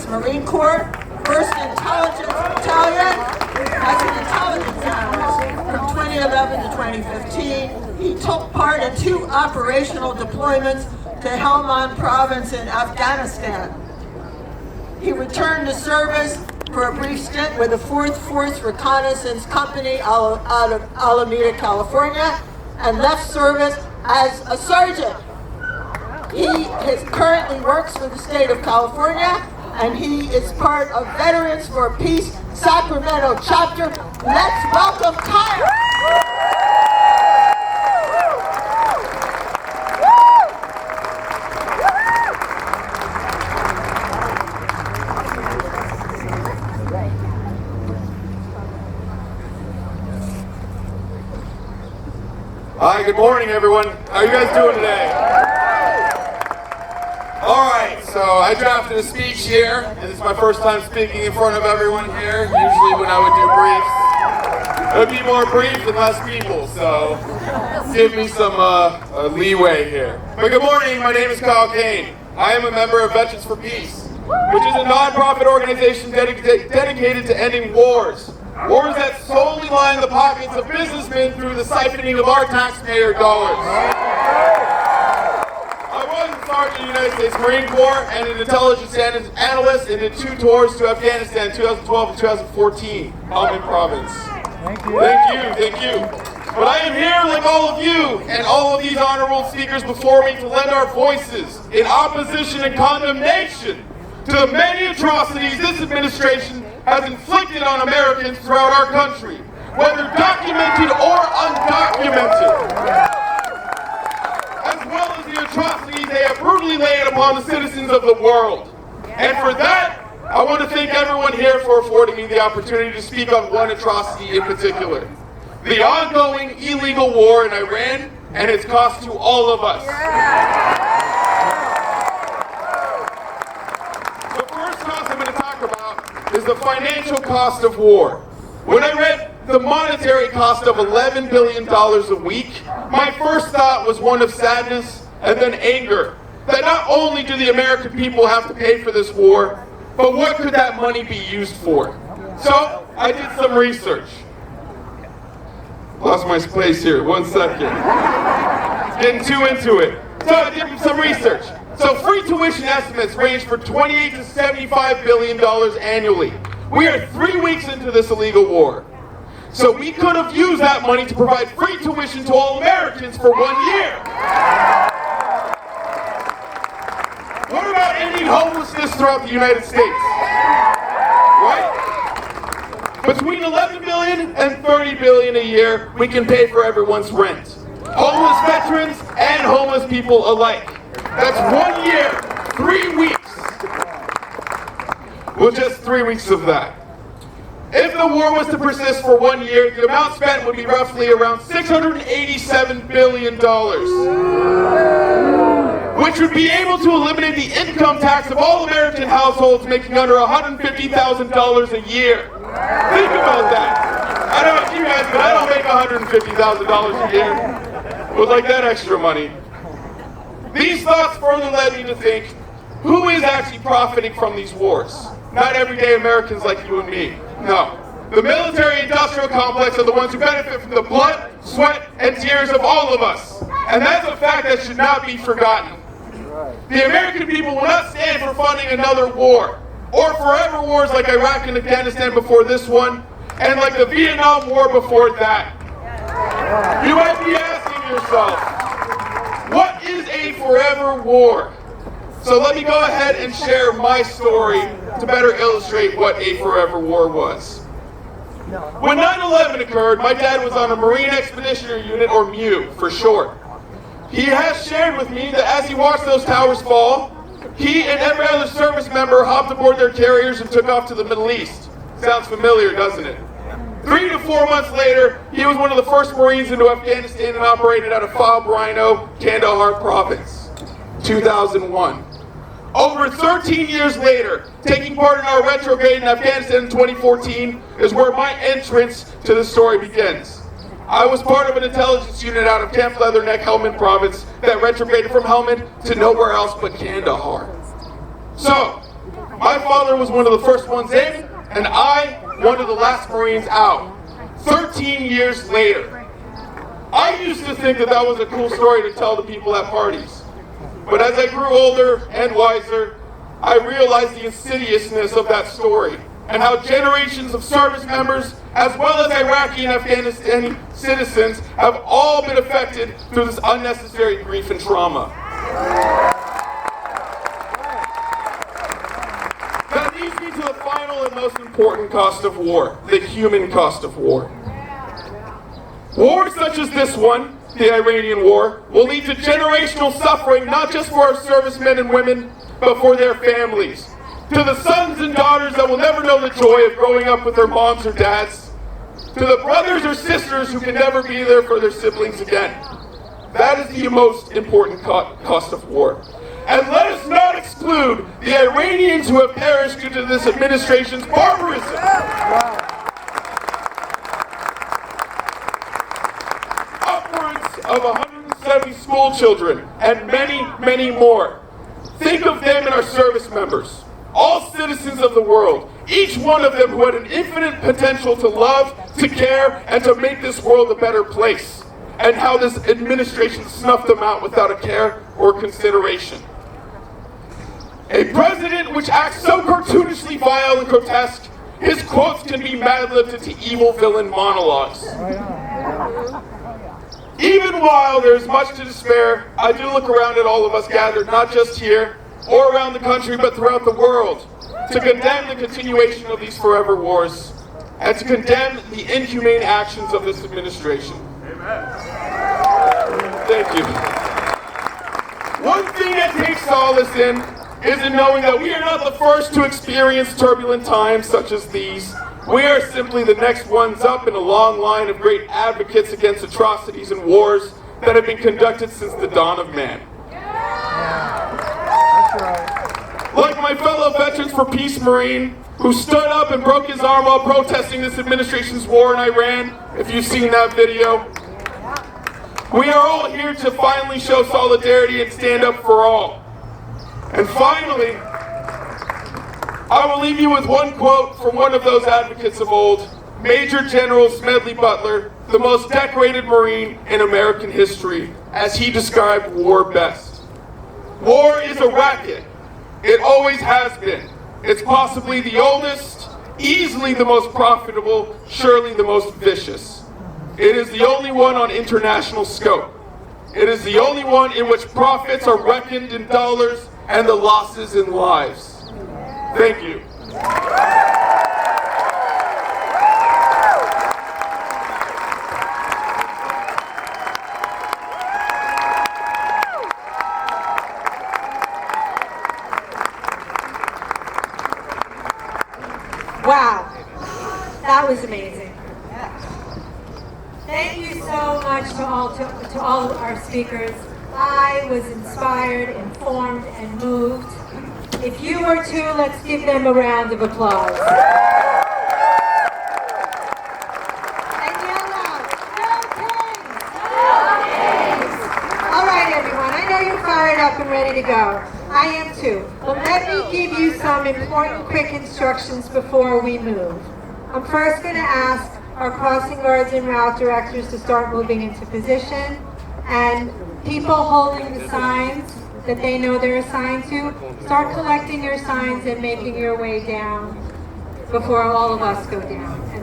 Marine Corps, 1st Intelligence Battalion, as an intelligence analyst from 2011 to 2015. He took part in 2 operational deployments to Helmand Province in Afghanistan. He returned to service for a brief stint with the 4th Force Reconnaissance Company out of Alameda, California, and left service as a sergeant. He currently works for the state of California, and he is part of Veterans for Peace Sacramento chapter. Let's welcome Kyle. Hi, good morning everyone. How are you guys doing today? Alright, so I drafted a speech here, and this is my first time speaking in front of everyone here. Usually when I would do briefs, it would be more brief and less people, so give me some leeway here. But good morning, my name is Kane. I am a member of Veterans for Peace, which is a non-profit organization dedicated to ending wars. Wars that solely line the pockets of businessmen through the siphoning of our taxpayer dollars. I was a sergeant in the United States Marine Corps and an intelligence analyst, and did 2 tours to Afghanistan in 2012 and 2014, Helmand Province. Thank you. But I am here, like all of you and all of these honorable speakers before me, to lend our voices in opposition and condemnation to the many atrocities this administration has inflicted on Americans throughout our country, whether documented or undocumented, as well as the atrocities they have brutally laid upon the citizens of the world. And for that, I want to thank everyone here for affording me the opportunity to speak on one atrocity in particular: the ongoing illegal war in Iran and its cost to all of us. Is the financial cost of war. When I read the monetary cost of $11 billion a week, my first thought was one of sadness and then anger. That not only do the American people have to pay for this war, but what could that money be used for? So I did some research. Lost my place here, 1 second. Getting too into it. So I did some research. So free tuition estimates range for $28 to $75 billion annually. We are 3 weeks into this illegal war. So we could have used that money to provide free tuition to all Americans for 1 year. What about ending homelessness throughout the United States? Right? Between $11 billion and $30 billion a year, we can pay for everyone's rent. Homeless veterans and homeless people alike. That's 1 year, 3 weeks. Well, just 3 weeks of that. If the war was to persist for 1 year, the amount spent would be roughly around $687 billion, which would be able to eliminate the income tax of all American households making under $150,000 a year. Think about that. I don't know about you guys, but I don't make $150,000 a year. Would like that extra money. These thoughts further led me to think, who is actually profiting from these wars? Not everyday Americans like you and me. No. The military-industrial complex are the ones who benefit from the blood, sweat, and tears of all of us. And that's a fact that should not be forgotten. The American people will not stand for funding another war, or forever wars like Iraq and Afghanistan before this one, and like the Vietnam War before that. You might be asking yourself, what is a forever war? So let me go ahead and share my story to better illustrate what a forever war was. When 9/11 occurred, my dad was on a Marine Expeditionary Unit, or MEU for short. He has shared with me that as he watched those towers fall, he and every other service member hopped aboard their carriers and took off to the Middle East. Sounds familiar, doesn't it? 3 to 4 months later, he was one of the first Marines into Afghanistan and operated out of Fob Rhino, Kandahar Province, 2001. Over 13 years later, taking part in our retrograde in Afghanistan in 2014 is where my entrance to the story begins. I was part of an intelligence unit out of Camp Leatherneck, Helmand Province, that retrograded from Helmand to nowhere else but Kandahar. So, My father was one of the first ones in, and I, one of the last Marines out. 13 years later. I used to think that was a cool story to tell the people at parties. But as I grew older and wiser, I realized the insidiousness of that story and how generations of service members, as well as Iraqi and Afghanistan citizens, have all been affected through this unnecessary grief and trauma. That leads me to the final and most important cost of war, the human cost of war. Wars such as this one, the Iranian war, will lead to generational suffering not just for our servicemen and women, but for their families. To the sons and daughters that will never know the joy of growing up with their moms or dads. To the brothers or sisters who can never be there for their siblings again. That is the most important cost of war. And let us not exclude the Iranians who have perished due to this administration's barbarism. Upwards of 170 school children and many, many more. Think of them and our service members, all citizens of the world, each one of them who had an infinite potential to love, to care, and to make this world a better place, and how this administration snuffed them out without a care or consideration. A president which acts so cartoonishly vile and grotesque, his quotes can be mad-libbed into evil villain monologues. Even while there is much to despair, I do look around at all of us gathered, not just here or around the country, but throughout the world, to condemn the continuation of these forever wars and to condemn the inhumane actions of this administration. Amen. Thank you. One thing that takes solace in is in knowing that we are not the first to experience turbulent times such as these. We are simply the next ones up in a long line of great advocates against atrocities and wars that have been conducted since the dawn of man. That's right. Like my fellow Veterans for Peace Marine, who stood up and broke his arm while protesting this administration's war in Iran, if you've seen that video. We are all here to finally show solidarity and stand up for all. And finally, I will leave you with one quote from one of those advocates of old, Major General Smedley Butler, the most decorated Marine in American history, as he described war best. War is a racket. It always has been. It's possibly the oldest, easily the most profitable, surely the most vicious. It is the only one on international scope. It is the only one in which profits are reckoned in dollars and the losses in lives. Thank you. Wow, that was amazing. Thank you so much to all of our speakers. I was inspired, informed, and moved. If you were too, let's give them a round of applause. And yell out, "No Kane! No Kane!" All right, everyone, I know you're fired up and ready to go. I am too. But let me give you some important quick instructions before we move. I'm first going to ask our crossing guards and route directors to start moving into position, and people holding the signs that they know they're assigned to, start collecting your signs and making your way down before all of us go down.